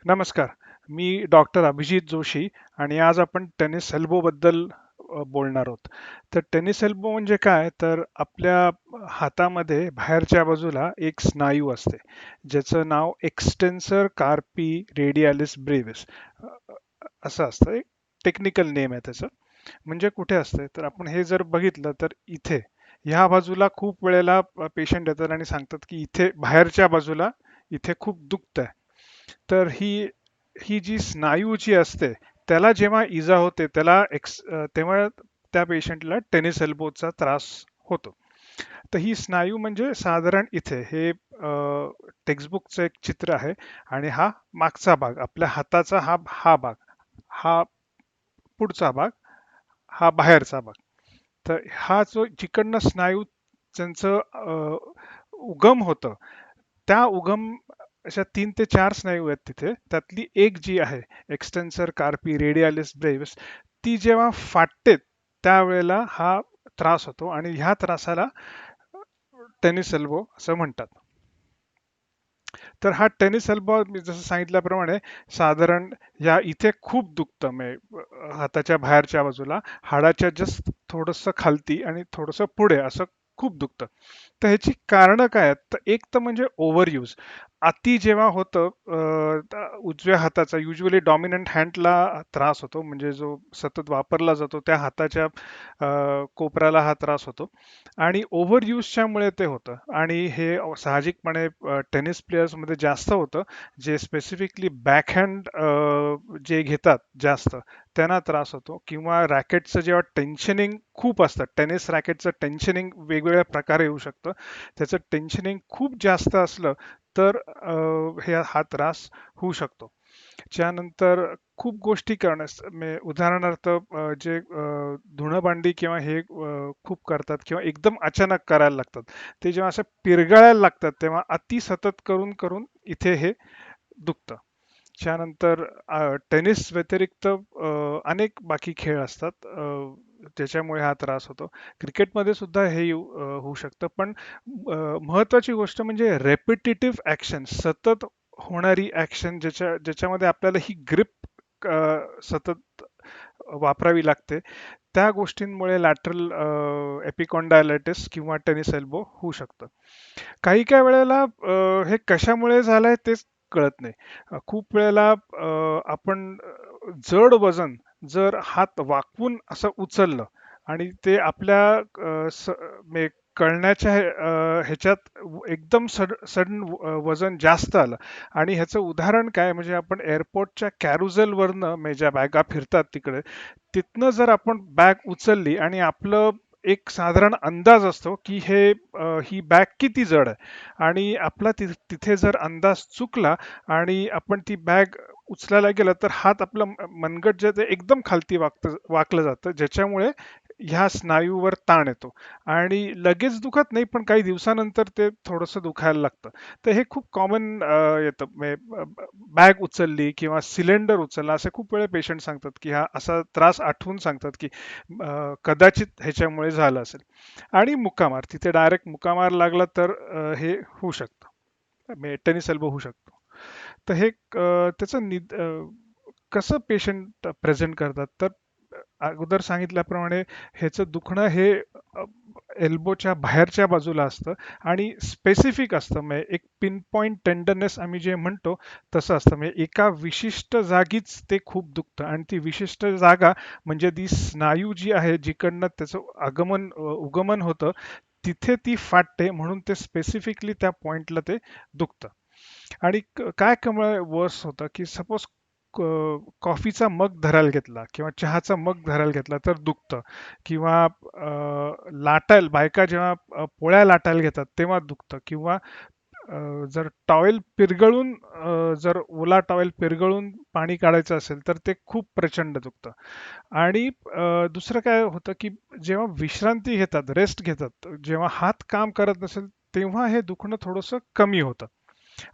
नमस्कार. मी डॉक्टर अभिजित जोशी आणि आज आपण टेनिस एल्बोबद्दल बोलणार आहोत. तर टेनिस एल्बो म्हणजे काय? तर आपल्या हातामध्ये बाहेरच्या बाजूला एक स्नायू असते, ज्याचं नाव एक्सटेन्सर कार्पी रेडियालिस ब्रेविस असं असतं. एक टेक्निकल नेम आहे त्याचं. म्हणजे कुठे असते? तर आपण हे जर बघितलं तर इथे ह्या बाजूला खूप वेळेला पेशंट येतात आणि सांगतात की इथे बाहेरच्या बाजूला इथे खूप दुखतंय. तर ही जी स्नायू जी असते त्याला जेव्हा इजा होते तेव्हा त्या पेशंटला टेनिस एल्बोचा त्रास होतो. तर ही स्नायू म्हणजे साधारण इथे हे टेक्स्टबुकचं एक चित्र आहे आणि हा मागचा भाग आपल्या हाताचा हा भाग, हा पुढचा भाग, हा बाहेरचा भाग. तर हा जो जिकडनं स्नायू त्यांचं उगम होतं, त्या उगम अशा 3 ते 4 स्नायू आहेत तिथे. त्यातली एक जी आहे एक्सटेन्सर कार्पी रेडियालिस ब्रेव्हिस, ती जेव्हा फाटते त्यावेळेला हा त्रास होतो आणि ह्या त्रासाला टेनिस एल्बो असं म्हणतात. तर हा टेनिस एल्बो मी जसं सांगितल्याप्रमाणे साधारण या इथे खूप दुखतं हाताच्या बाहेरच्या बाजूला हाडाच्या जस्ट थोडंसं खालती आणि थोडंसं पुढे असं खूप दुखतं. तर ह्याची कारणं काय आहेत? तर एक तर म्हणजे ओव्हर यूज. अति जेव्हा होतं उजव्या हाताचा युजली डॉमिनंट हँडला त्रास होतो, म्हणजे जो सतत वापरला जातो त्या हाताच्या कोपऱ्याला हा त्रास होतो आणि ओव्हर यूजच्यामुळे ते होतं आणि हे साहजिकपणे टेनिस प्लेयर्समध्ये जास्त होतं, जे स्पेसिफिकली बॅकहँड जे घेतात जास्त त्यांना त्रास होतो किंवा रॅकेटचं जेव्हा टेन्शनिंग खूप असतं, टेनिस रॅकेटचं टेन्शनिंग वेगवेगळ्या प्रकारे येऊ शकतं. त्याचं टेन्शनिंग खूप जास्त असलं तर हा त्रास होऊ शकतो. त्यानंतर खूप गोष्टी करण्यास उदाहरणार्थ जे धुणं भांडी किंवा हे खूप करतात किंवा एकदम अचानक करायला लागतात. ते जेव्हा असं पिरगाळायला लागतात तेव्हा अति सतत करून करून इथे हे दुखतं. त्यानंतर टेनिस व्यतिरिक्त अनेक बाकी खेळ असतात ज्याच्यामुळे हा त्रास होतो. क्रिकेटमध्ये सुद्धा हे होऊ शकतं. पण महत्त्वाची गोष्ट म्हणजे रेपिटेटिव्ह ॲक्शन, सतत होणारी ॲक्शन ज्याच्यामध्ये आपल्याला ही ग्रिप सतत वापरावी लागते. त्या गोष्टींमुळे लॅटरल एपिकॉन्डायलायटिस किंवा टेनिस एल्बो होऊ शकतं. काही काही वेळेला हे कशामुळे झालंय तेच कळत नाही. खूप वेळेला आपण जड वजन जर हात वाकवून असं उचललं आणि ते आपल्या कळण्याच्या ह्याच्यात एकदम सडन वजन जास्त आलं आणि ह्याचं उदाहरण काय म्हणजे आपण एअरपोर्टच्या कॅरुझेलवरनं ज्या बॅगा फिरतात तिकडे तिथनं जर आपण बॅग उचलली आणि आपलं एक साधारण अंदाज असतो की ही बॅग किती जड आहे आणि आपला तिथे जर अंदाज चुकला आणि आपण ती बॅग उचलायला गेलं तर हात आपलं मनगट जे ते एकदम खालती वाकलं जातं, ज्याच्यामुळे ह्या स्नायूवर ताण येतो आणि लगेच दुखत नाही पण काही दिवसानंतर ते थोडंसं दुखायला लागतं. तर हे खूप कॉमन येतं. बॅग उचलली किंवा सिलेंडर उचलला असे खूप वेळा पेशंट सांगतात की हा असा त्रास आठवून सांगतात की कदाचित ह्याच्यामुळे झालं असेल. आणि मुक्कामार तिथे डायरेक्ट मुक्कामार लागला तर हे होऊ शकतं, टेनिस एल्बो होऊ शकतो. तर त्याचं कसं पेशंट प्रेझेंट करतात तर अगोदर सांगितल्याप्रमाणे ह्याचं दुखणं हे एल्बोच्या बाहेरच्या बाजूला असतं आणि स्पेसिफिक असतं, म्हणजे एक पिन पॉइंट टेंडरनेस आम्ही जे म्हणतो तसं असतं, म्हणजे एका विशिष्ट जागीच ते खूप दुखतं आणि ती विशिष्ट जागा म्हणजे ती स्नायू जी आहे जिकडनं त्याचं उगमन होतं तिथे ती फाटते म्हणून ते स्पेसिफिकली त्या पॉइंटला ते दुखतं. आणि काय कमुळे वर्स होतं की सपोज कॉफीचा मग धरायला घेतला किंवा चहाचा मग धरायला घेतला तर दुखतं किंवा बायका जेव्हा पोळ्या लाटायला घेतात तेव्हा दुखतं किंवा जर टॉवेल पिरगळून जर ओला टॉवेल पिरगळून पाणी काढायचं असेल तर ते खूप प्रचंड दुखतं. आणि दुसरं काय होतं की जेव्हा विश्रांती घेतात, रेस्ट घेतात, जेव्हा हात काम करत नसेल तेव्हा हे दुखणं थोडंसं कमी होतं.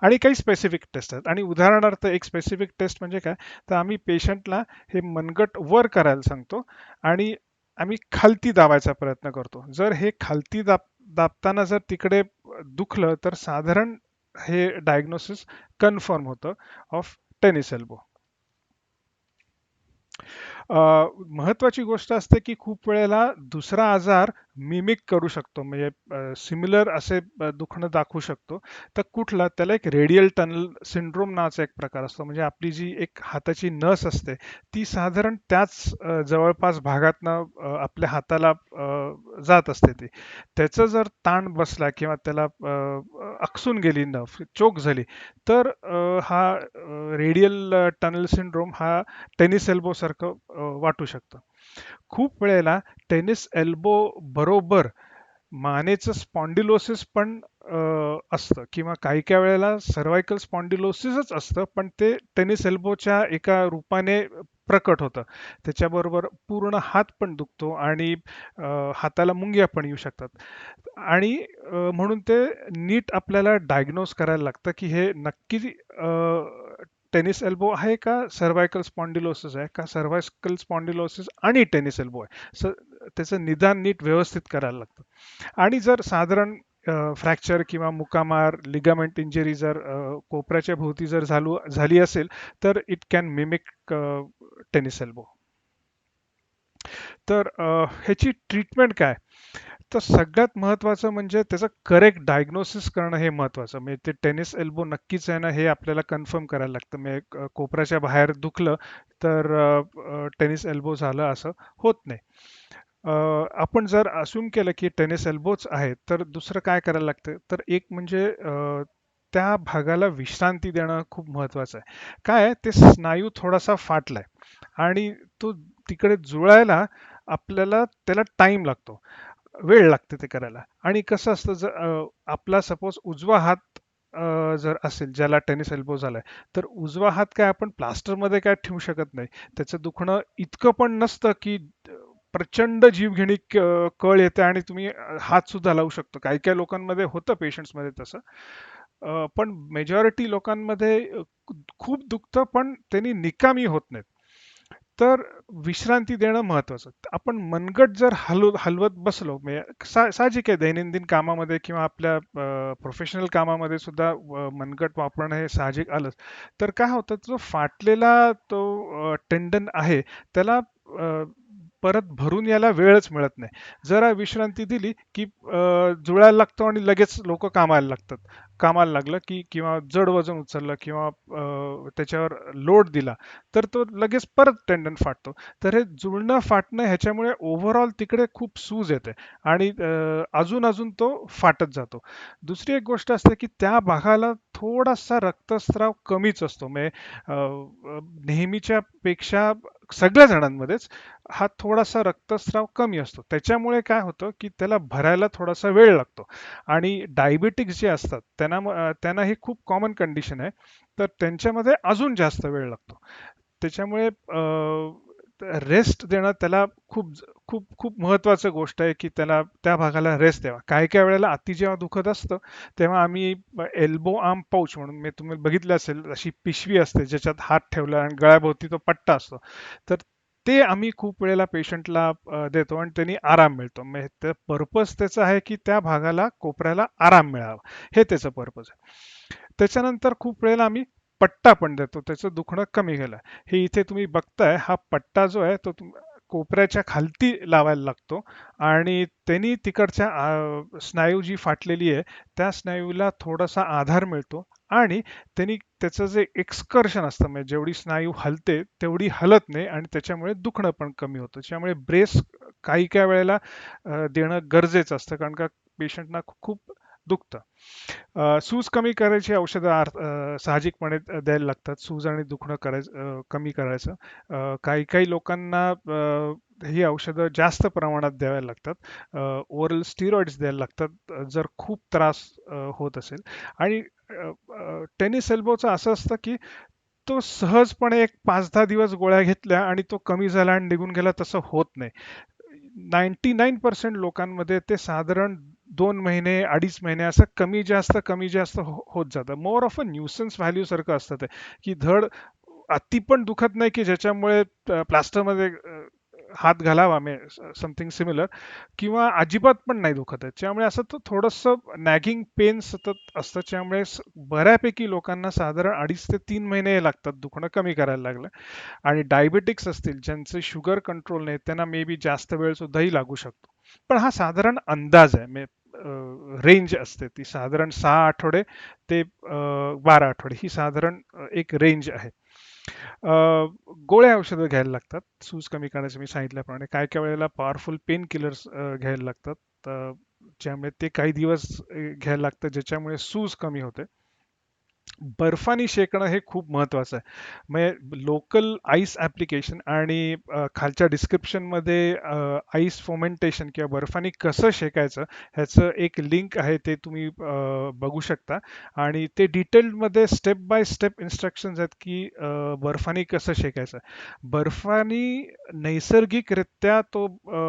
आणि काही स्पेसिफिक टेस्ट आहेत आणि उदाहरणार्थ एक स्पेसिफिक टेस्ट म्हणजे काय, तर आम्ही पेशंटला हे मनगट वर करायला सांगतो आणि आम्ही खालती दाबायचा प्रयत्न करतो. जर हे खालती दाबताना जर तिकडे दुखलं तर साधारण हे डायग्नोसिस कन्फर्म होतं ऑफ टेनिस एल्बो. महत्वाची गोष्ट असते की खूप वेळेला दुसरा आजार मिमिक करू शकतो, म्हणजे सिमिलर असे दुखणं दाखवू शकतो. तर कुठला, त्याला एक रेडियल टनल सिंड्रोम नावाचा एक प्रकार असतो. म्हणजे आपली जी एक हाताची नस असते ती साधारण त्याच जवळपास भागातनं आपल्या हाताला जात असते ती. त्याचं जर ताण बसला किंवा त्याला अकसून गेली, नफ चोक झाली, तर हा रेडियल टनल सिंड्रोम हा टेनिस एल्बो सारखं वाटू शकतं. खूप वेळेला टेनिस एल्बो बरोबर मानेचं स्पॉन्डिलोसिस पण असतं, किंवा काही काही वेळेला सर्वायकल स्पॉन्डिलोसिसच असतं, पण ते टेनिस एल्बोच्या एका रूपाने प्रकट होतं. त्याच्याबरोबर पूर्ण हात पण दुखतो आणि हाताला मुंग्या पण येऊ शकतात. आणि म्हणून ते नीट आपल्याला डायग्नोज करायला लागतं की हे नक्की टेनिस एल्बो आहे का, सर्वायकल स्पॉन्डिलोसिस आहे का, सर्वायकल स्पॉन्डिलोसिस आणि टेनिस एल्बो आहे. त्याचं निदान नीट व्यवस्थित करायला लागतं. आणि जर साधारण फ्रॅक्चर किंवा मुकामार, लिगामेंट इंजरी जर कोपऱ्याच्या भोवती जर झाली असेल, तर it can mimic tennis elbow. तर ह्याची ट्रीटमेंट काय? तर सगळ्यात महत्त्वाचं म्हणजे त्याचं करेक्ट डायग्नोसिस करणं हे महत्त्वाचं. म्हणजे ते टेनिस एल्बो नक्कीच आहे ना, हे आपल्याला कन्फर्म करायला लागतं. म्हणजे कोपऱ्याच्या बाहेर दुखलं तर टेनिस एल्बो झालं असं होत नाही. आपण जर असूम केलं की टेनिस एल्बोच आहे, तर दुसरं काय करायला लागतं, तर एक म्हणजे त्या भागाला विश्रांती देणं खूप महत्त्वाचं आहे. काय आहे, ते स्नायू थोडासा फाटलाय आणि तो तिकडे जुळायला आपल्याला त्याला टाइम लागतो, वेळ लागते ते करायला. आणि कसं असतं, जर आपला सपोज उजवा हात जर असेल ज्याला टेनिस एल्बो झालाय, तर उजवा हात काय आपण प्लास्टरमध्ये काय ठेवू शकत नाही. त्याचं दुखणं इतकं पण नसतं की प्रचंड जीवघेणी कळ येते आणि तुम्ही हात सुद्धा लावू शकतो. काही काही लोकांमध्ये होतं, पेशंट्समध्ये तसं. पण मेजॉरिटी लोकांमध्ये खूप दुखतं पण त्यांनी निकामी होत नाहीत. तर विश्रांती देणं महत्वाचं. आपण मनगट जर हलवत बसलो, म्हणजे साहजिक आहे, दैनंदिन कामामध्ये किंवा आपल्या प्रोफेशनल कामामध्ये सुद्धा मनगट वापरणं हे साहजिक आलंच. तर काय होतं, जो फाटलेला तो टेंडन आहे त्याला परत भरून यायला वेळच मिळत नाही. जरा विश्रांती दिली की जुळायला लागतो आणि लगेच लोक कामाला लागतात. कामाला लागलं की, किंवा जड वजन उचललं किंवा त्याच्यावर लोड दिला, तर तो लगेच परत टेंडन फाटतो. तर हे जुळणं फाटणं ह्याच्यामुळे ओव्हरऑल तिकडे खूप सूज येते आणि अजून अजून तो फाटत जातो. दुसरी एक गोष्ट असते की त्या भागाला थोडासा रक्तस्राव कमीच असतो. म्हणजे नेहमीच्या पेक्षा सगळ्या जणांमध्येच हा थोडासा रक्तस्राव कमी असतो. त्याच्यामुळे काय होतं की त्याला भरायला थोडासा वेळ लागतो. आणि डायबिटिक्स जे असतात त्यांना ही खूप कॉमन कंडिशन आहे, तर त्यांच्यामध्ये अजून जास्त वेळ लागतो. त्याच्यामुळे रेस्ट देणं त्याला खूप खूप खूप महत्वाचं गोष्ट आहे की त्याला त्या भागाला रेस्ट द्यावा. काही काही वेळेला अति जेव्हा दुखत असतं, तेव्हा आम्ही एल्बो आर्म पाऊच म्हणून, मी तुम्ही बघितलं असेल, अशी पिशवी असते ज्याच्यात हात ठेवला आणि गळ्याभोवती तो पट्टा असतो. तर ते आम्ही खूप वेळेला पेशंटला देतो आणि त्यांनी आराम मिळतो. म्हणजे पर्पज त्याचा आहे की त्या भागाला, कोपऱ्याला आराम मिळावा, हे त्याचं पर्पज आहे. त्याच्यानंतर खूप वेळेला आम्ही पट्टा पण देतो, त्याचं दुखणं कमी गेलं. हे इथे तुम्ही बघताय, हा पट्टा जो आहे तो कोपऱ्याच्या खालती लावायला लागतो आणि त्यांनी तिकडच्या स्नायू जी फाटलेली आहे त्या स्नायूला थोडासा आधार मिळतो आणि त्यांनी त्याचं जे एक्सकर्शन असतं, म्हणजे जेवढी स्नायू हलते तेवढी हलत नाही आणि त्याच्यामुळे दुखणं पण कमी होतं. त्याच्यामुळे ब्रेस काही काही वेळेला देणं गरजेचं असतं, कारण का पेशंटना खूप दुखतं. सूज कमी करायची औषधं साहजिकपणे द्यायला लागतात. सूज आणि दुखणं कमी करायचं. काही काही लोकांना ही औषधं जास्त प्रमाणात द्याव्या लागतात. ओरल स्टिरॉइड्स द्यायला लागतात जर खूप त्रास होत असेल. आणि टेनिस एल्बोचं असं असतं की तो सहजपणे एक 5-10 दिवस गोळ्या घेतल्या आणि तो कमी झाला आणि निघून गेला, तसं होत नाही. 99% लोकांमध्ये ते साधारण 2 महिने, 2.5 महिने असं कमी जास्त होत जातं. More of a nuisance value सारखं असतं ते, की धड अति पण दुखत नाही की ज्याच्यामुळे प्लास्टरमध्ये हात घालावा समथिंग सिमिलर, किंवा अजिबात पण नाही दुखत आहे. त्यामुळे असं तर थोडंसं नॅगिंग पेन सतत असतं. त्यामुळे बऱ्यापैकी लोकांना साधारण 2.5 ते 3 महिने लागतात दुखणं कमी करायला लागलं. आणि डायबेटिक्स असतील ज्यांचे शुगर कंट्रोल नाही त्यांना मे बी जास्त वेळ सुद्धाही लागू शकतो. पण हा साधारण अंदाज आहे, रेंज असते ती साधारण 6 आठवडे ते 12 आठवडे, ही साधारण एक रेंज आहे. गोळ्या औषधं घ्यायला लागतात सूज कमी करण्याचे, मी सांगितल्याप्रमाणे काय काय वेळेला पॉवरफुल पेन किलर्स घ्यायला लागतात, ज्यामुळे ते काही दिवस घ्यायला लागतं, ज्याच्यामुळे सूज कमी होते. बर्फानी शेकणं हे खूप महत्वाचं आहे. म्हणजे लोकल आईस ॲप्लिकेशन आणि खालच्या डिस्क्रिप्शनमध्ये आईस फोमेंटेशन किंवा बर्फानी कसं शेकायचं ह्याचं एक लिंक आहे, ते तुम्ही बघू शकता. आणि ते डिटेलमध्ये स्टेप बाय स्टेप इन्स्ट्रक्शन्स आहेत की बर्फानी कसं शेकायचं. बर्फानी नैसर्गिकरित्या तो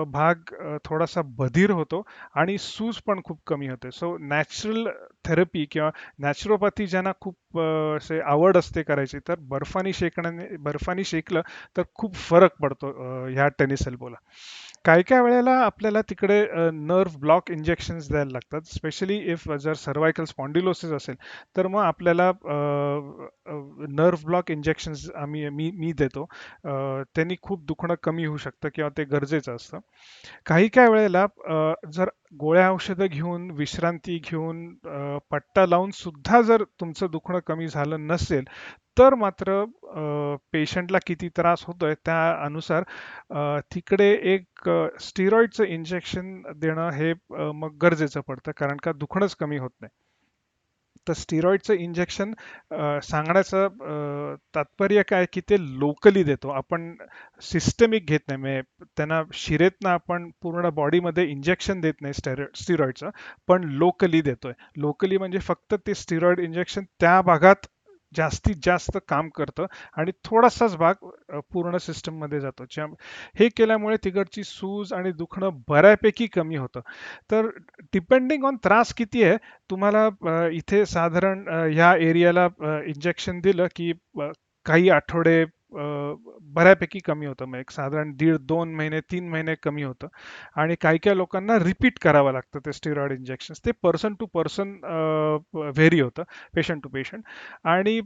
भाग थोडासा बधीर होतो आणि सूज पण खूप कमी होते. सो नॅचरल थेरपी किंवा नॅचरोपॅथी ज्यांना खूप असे आवड असते करायची, तर बर्फानी शेकलं तर खूप फरक पडतो ह्या टेनिस एल्बोला. काही काही वेळेला आपल्याला तिकडे नर्व्ह ब्लॉक इंजेक्शन्स द्यायला लागतात, स्पेशली इफ जर सर्वायकल स्पॉन्डिलोसिस असेल तर मग आपल्याला नर्व्ह ब्लॉक इंजेक्शन्स मी देतो. त्यांनी खूप दुखणं कमी होऊ शकतं किंवा ते गरजेचं असतं. काही काही वेळेला जर गोळ्या औषधं घेऊन विश्रांती घेऊन पट्टा लावून सुद्धा जर तुमचं दुखणं कमी झालं नसेल, तर मात्र पेशंटला किती त्रास होतोय त्यानुसार तिकडे एक स्टिरॉइडचं इंजेक्शन देणं हे मग गरजेचं पडतं, कारण का दुखणंच कमी होत नाही. तर स्टिरॉइडचं इंजेक्शन सांगण्याचं तात्पर्य काय की ते लोकली देतो आपण, सिस्टमिक घेत नाही. म्हणजे त्यांना शिरेतनं आपण पूर्ण बॉडीमध्ये इंजेक्शन देत नाही स्टिरॉइडचं, पण लोकली देतोय. लोकली म्हणजे फक्त ते स्टिरॉइड इंजेक्शन त्या भागात जास्तीत जास्त काम करतं आणि थोडासाच भाग पूर्ण सिस्टममध्ये जातो. हे केल्यामुळे तिकडची सूज आणि दुखणं बऱ्यापैकी कमी होतं. तर डिपेंडिंग ऑन त्रास किती आहे, तुम्हाला इथे साधारण ह्या एरियाला इंजेक्शन दिलं की काही आठवडे बऱ्यापैकी कमी होतं. मग एक साधारण 1.5, 2 महिने 3 महिने कमी होतं. आणि काही काही लोकांना रिपीट करावं लागतं ते स्टिरॉइड इंजेक्शन. ते पर्सन टू पर्सन व्हेरी होतं, पेशंट टू पेशंट. आणि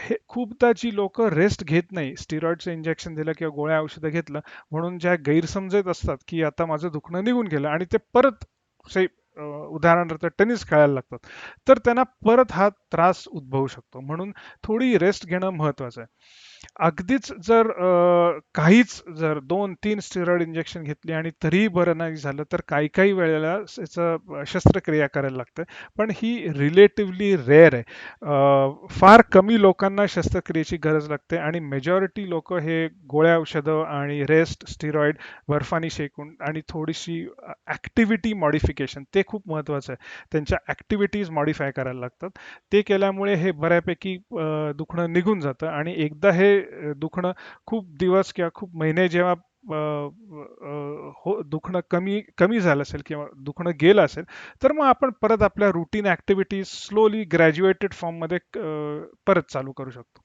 हे खूपदा जी लोक रेस्ट घेत नाही, स्टिरॉइडचं इंजेक्शन दिलं किंवा गोळ्या औषधं घेतलं म्हणून ज्या गैरसमजत असतात की आता माझं दुखणं निघून गेलं आणि ते परत से उदाहरणार्थ टेनिस खेळायला लागतात, तर त्यांना परत हा त्रास उद्भवू शकतो. म्हणून थोडी रेस्ट घेणं महत्वाचं आहे. अगदीच जर काहीच जर 2-3 स्टिरॉइड इंजेक्शन घेतली आणि तरीही बरं नाही झालं, तर काही काही वेळेला याचं शस्त्रक्रिया करायला लागते. पण ही रिलेटिव्हली रेअर आहे. फार कमी लोकांना शस्त्रक्रियेची गरज लागते आणि मेजॉरिटी लोक हे गोळ्या औषधं आणि रेस्ट, स्टिरॉइड, बर्फानी शेकून आणि थोडीशी ऍक्टिव्हिटी मॉडिफिकेशन, ते खूप महत्वाचं आहे. त्यांच्या ऍक्टिव्हिटीज मॉडिफाय करायला लागतात. ते केल्यामुळे हे बऱ्यापैकी दुखणं निघून जातं. आणि एकदा हे दुखणं खूप दिवस किंवा खूप महिने जेव्हा दुखणं कमी कमी झालं असेल किंवा दुखणं गेलं असेल, तर मग आपण परत आपल्या रुटीन ऍक्टिव्हिटीज स्लोली ग्रॅज्युएटेड फॉर्ममध्ये परत चालू करू शकतो.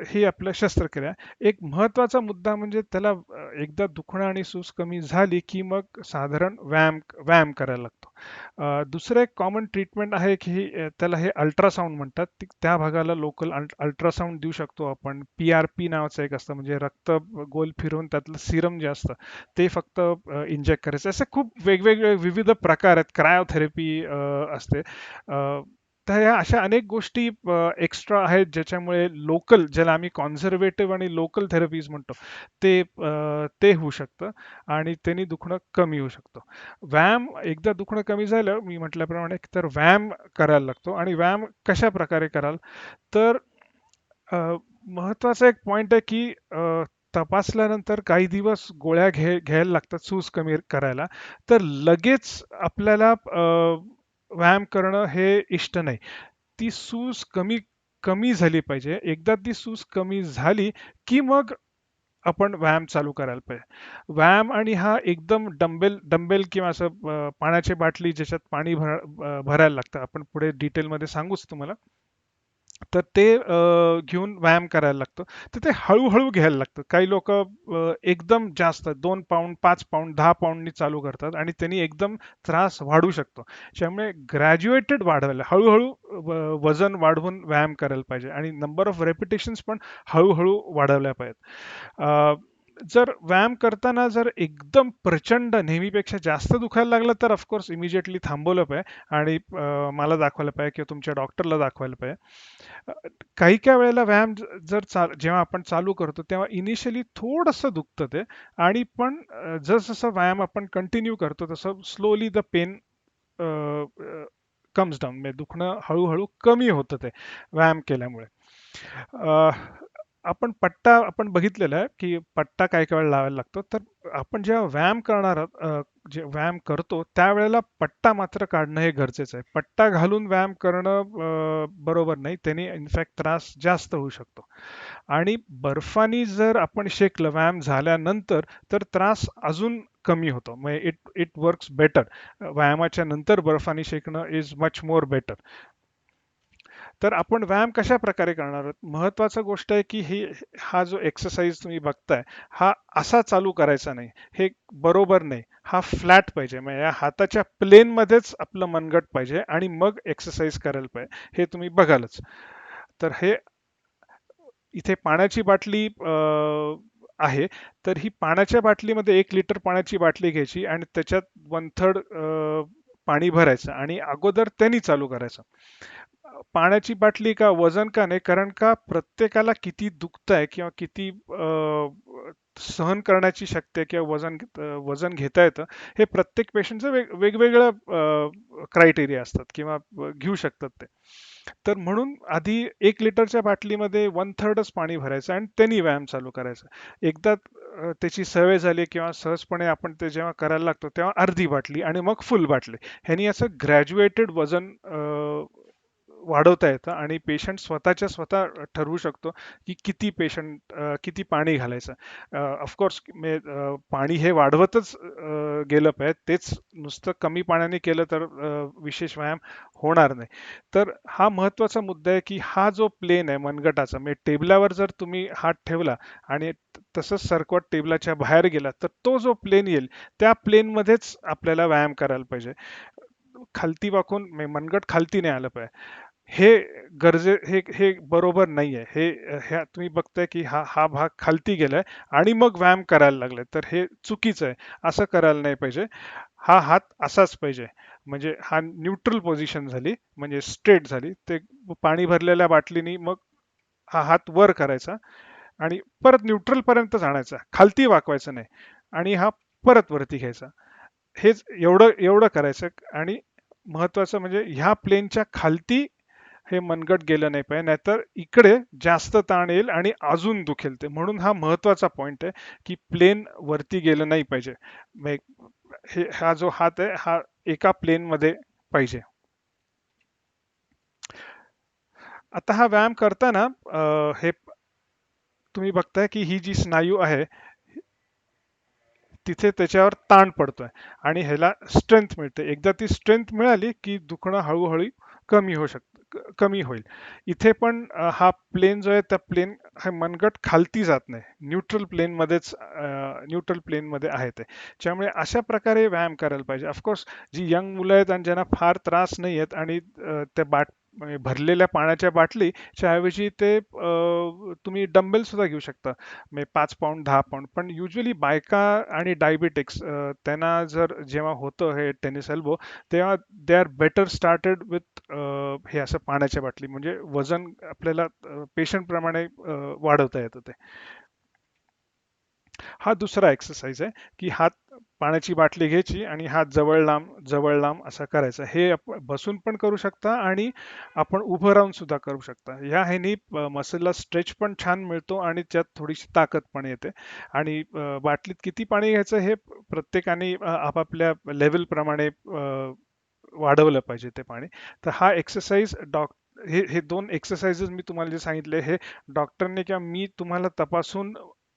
ही आपलं शस्त्रक्रिया. एक महत्वाचा मुद्दा म्हणजे त्याला एकदा दुखणं आणि सूज कमी झाली की मग साधारण व्यायाम व्यायाम करायला लागतो. दुसरं एक कॉमन ट्रीटमेंट आहे की त्याला हे अल्ट्रासाऊंड म्हणतात. त्या भागाला लोकल अल्ट्रासाऊंड देऊ शकतो आपण. PRP नावाचं एक असतं, म्हणजे रक्त गोल फिरवून त्यातलं सिरम जे असतं ते फक्त इंजेक्ट करायचं. असे खूप वेगवेगळे विविध प्रकार आहेत. क्रायोथेरपी असते. तर ह्या अशा अनेक गोष्टी एक्स्ट्रा आहेत ज्याच्यामुळे लोकल, ज्याला आम्ही कॉन्झर्वेटिव्ह आणि लोकल थेरपीज म्हणतो, ते होऊ शकतं आणि त्यांनी दुखणं कमी होऊ शकतं. व्यायाम एकदा दुखणं कमी झालं, मी म्हटल्याप्रमाणे, तर व्यायाम करायला लागतो. आणि व्यायाम कशा प्रकारे कराल, तर महत्वाचा एक पॉइंट आहे की तपासल्यानंतर काही दिवस गोळ्या घ्यायला लागतात सूज कमी करायला. तर लगेच आपल्याला व्यायाम करणं हे इष्ट नाही. ती सूज कमी कमी झाली पाहिजे. एकदा ती सूज कमी झाली की मग आपण व्यायाम चालू करायला पाहिजे. व्यायाम आणि हा एकदम डंबेल डंबेल किंवा असं पाण्याची बाटली ज्याच्यात पाणी भरायला लागतं, आपण पुढे डिटेलमध्ये सांगूच तुम्हाला. तर ते घेऊन व्यायाम करायला लागतं. तर ते हळू-हळू घ्यायला लागतं. काही लोकं एकदम जास्त 2 पाउंड, 5 पाउंड, 10 पाउंडनी चालू करतात आणि त्यांनी एकदम त्रास वाढू शकतो. त्यामुळे ग्रॅज्युएटेड वाढवायला हळू-हळू वजन वाढवून व्यायाम करायला पाहिजे आणि नंबर ऑफ रेपिटेशन्स पण हळू वाढवल्या पाहिजेत. अ, जर व्यायाम करताना जर एकदम प्रचंड नेहमीपेक्षा जास्त दुखायला लागलं तर ऑफकोर्स इमिजिएटली थांबवलं पाहिजे आणि मला दाखवायला पाहिजे किंवा तुमच्या डॉक्टरला दाखवायला पाहिजे. अ, काही वेळेला व्यायाम जेव्हा आपण चालू करतो तेव्हा इनिशियली थोडंसं दुखतं ते आणि पण जसजसं व्यायाम आपण कंटिन्यू करतो तसं slowly the pain comes down म्हणजे दुखणं हळूहळू कमी होतं ते व्यायाम केल्यामुळे. अ, आपण बघितलेलं आहे की पट्टा काही वेळा लावायला लागतो. तर आपण जेव्हा व्यायाम करणार आहोत, जे व्यायाम करतो त्यावेळेला पट्टा मात्र काढणं हे गरजेचं आहे. पट्टा घालून व्यायाम करणं बरोबर नाही. त्याने इनफॅक्ट त्रास जास्त होऊ शकतो. आणि बर्फानी जर आपण शेकलं व्यायाम झाल्यानंतर तर त्रास अजून कमी होतो. म्हणजे इट इट वर्क्स बेटर. व्यायामाच्या नंतर बर्फानी शेकणं इज मच मोर बेटर. तर आपण व्यायाम कशा प्रकारे करणार आहोत? महत्वाचं गोष्ट आहे की हा जो एक्सरसाइज तुम्ही बघताय, हा असा चालू करायचा नाही. हे बरोबर नाही. हा फ्लॅट पाहिजे. म्हणजे या हाताच्या प्लेनमध्येच आपलं मनगट पाहिजे आणि मग एक्सरसाइज करायला पाहिजे. हे तुम्ही बघालच. तर हे इथे पाण्याची बाटली आहे. तर ही पाण्याच्या बाटलीमध्ये 1 लिटर पाण्याची बाटली घ्यायची आणि त्याच्यात 1/3 पाणी भरायचं आणि अगोदर त्यांनी चालू करायचं. पाण्याची बाटली का वजन का नाही, कारण का प्रत्येकाला किती दुखतंय किंवा किती सहन करण्याची शक्ती आहे किंवा वजन घेता येतं, हे प्रत्येक पेशंटचं वेगवेगळं क्रायटेरिया असतात किंवा घेऊ शकतात ते. तर म्हणून आधी 1 लिटरच्या बाटलीमध्ये 1/3च पाणी भरायचं आणि त्यांनी व्यायाम चालू करायचा. एकदा त्याची सवय झाली किंवा सहजपणे आपण ते जेव्हा करायला लागतो तेव्हा अर्धी बाटली आणि मग फुल बाटली. ह्यानी असं ग्रॅज्युएटेड वजन वाढवता येतं आणि पेशंट स्वतःच्या स्वतः ठरवू शकतो की किती पाणी घालायचं. ऑफकोर्स पाणी हे वाढवतच गेलं पाहिजे. तेच नुसतं कमी पाण्याने केलं तर विशेष व्यायाम होणार नाही. तर हा महत्वाचा मुद्दा आहे की हा जो प्लेन आहे मनगटाचा, म्हणजे टेबलावर जर तुम्ही हात ठेवला आणि तसंच सरकवत टेबलाच्या बाहेर गेला तर तो जो प्लेन येईल त्या प्लेनमध्येच आपल्याला व्यायाम करायला पाहिजे. खालती वाकून मनगट खालती नाही आलं पाहिजे. हे हे हे बरोबर नाहीये. हे तुम्ही बघताय की हा भाग खालती गेलाय आणि मग व्यायाम करायला लागलाय. तर हे चुकीचं आहे. असं करायला नाही पाहिजे. हा हात असाच पाहिजे. म्हणजे हा न्यूट्रल पोझिशन झाली, म्हणजे स्ट्रेट झाली. ते पाणी भरलेल्या बाटलीनी मग हा हात वर करायचा आणि परत न्यूट्रल पर्यंतच आणायचा. खालती वाकवायचं नाही आणि हा परत वरती घ्यायचा. हेच एवढं एवढं करायचं आणि महत्वाचं म्हणजे ह्या प्लेनच्या खालती हे मनगट गेलं नाही पाहिजे, नाहीतर इकडे जास्त ताण येईल आणि अजून दुखेल ते. म्हणून हा महत्वाचा पॉइंट आहे की प्लेन वरती गेलं नाही पाहिजे. हा जो हात आहे हा एका प्लेन मध्ये पाहिजे. आता हा व्यायाम करताना हे तुम्ही बघताय की ही जी स्नायू आहे तिथे त्याच्यावर ताण पडतोय आणि ह्याला स्ट्रेंथ मिळते. एकदा ती स्ट्रेंथ मिळाली की दुखणं हळूहळू कमी होऊ शकतं, कमी होईल. इथे पण हा प्लेन जो आहे त्या प्लेन हा मनगट खालती जात नाही, न्यूट्रल प्लेन मध्ये आहे ते. त्यामुळे अशा प्रकारे व्यायाम करायला पाहिजे. ऑफकोर्स जी यंग मुलं आहेत आणि ज्यांना फार त्रास नाही आहेत आणि त्या म्हणजे भरलेल्या पाण्याच्या बाटलीच्या ऐवजी ते तुम्ही डंबेल सुद्धा घेऊ शकता. म्हणजे 5 पाऊंड 10 पाऊंड. पण युजली बायका आणि डायबिटिक्स त्यांना जर जेव्हा होतं हे टेनिस एल्बो तेव्हा they are better started with हे असं पाण्याच्या बाटली, म्हणजे वजन आपल्याला पेशंट प्रमाणे वाढवता येतं ते. हा दुसरा एक्सरसाइज आहे की हात पाण्याची बाटली घ्यायची आणि हात जवळ लांब असा करायचा. हे आपण बसून पण करू शकता आणि आपण उभं राहून सुद्धा करू शकता. या ह्यानी मसलला स्ट्रेच पण छान मिळतो आणि त्यात थोडीशी ताकद पण येते. आणि बाटलीत किती पाणी घ्यायचं हे प्रत्येकाने आपापल्या लेवल प्रमाणे वाढवलं पाहिजे ते पाणी. तर हा एक्सरसाइज हे हे 2 एक्सरसाइजेस मी तुम्हाला जे सांगितले हे डॉक्टरने किंवा मी तुम्हाला तपासून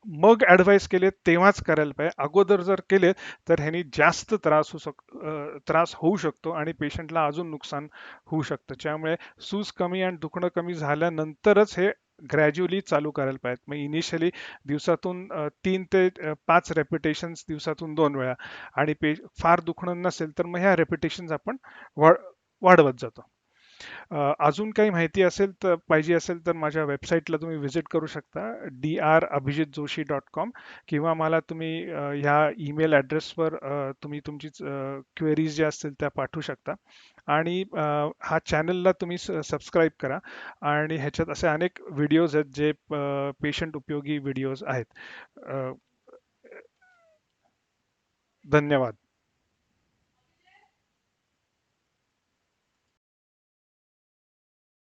मग ॲडवाईस केले तेव्हाच करायला पाहिजे. अगोदर जर केले तर ह्यानी जास्त त्रास होऊ शकतो आणि पेशंटला अजून नुकसान होऊ शकतं. त्यामुळे सूज कमी आणि दुखणं कमी झाल्यानंतरच हे ग्रॅज्युअली चालू करायला पाहिजेत. मग इनिशियली दिवसातून 3 ते 5 रेपिटेशन्स दिवसातून 2 वेळा आणि फार दुखणं नसेल तर मग ह्या रेपिटेशन्स आपण वा वाढवत जातो. अजून काही माहिती असेल तर पाहिजे असेल तर माझ्या वेबसाईटला तुम्ही व्हिजिट करू शकता drabhijitjoshi.com किंवा मला तुम्ही ह्या ईमेल ॲड्रेसवर तुम्ही तुमची क्वेरीज ज्या असतील त्या पाठवू शकता आणि हा चॅनलला तुम्ही सबस्क्राईब करा आणि ह्याच्यात असे अनेक व्हिडिओज आहेत जे पेशंट उपयोगी व्हिडिओज आहेत. अ, धन्यवाद.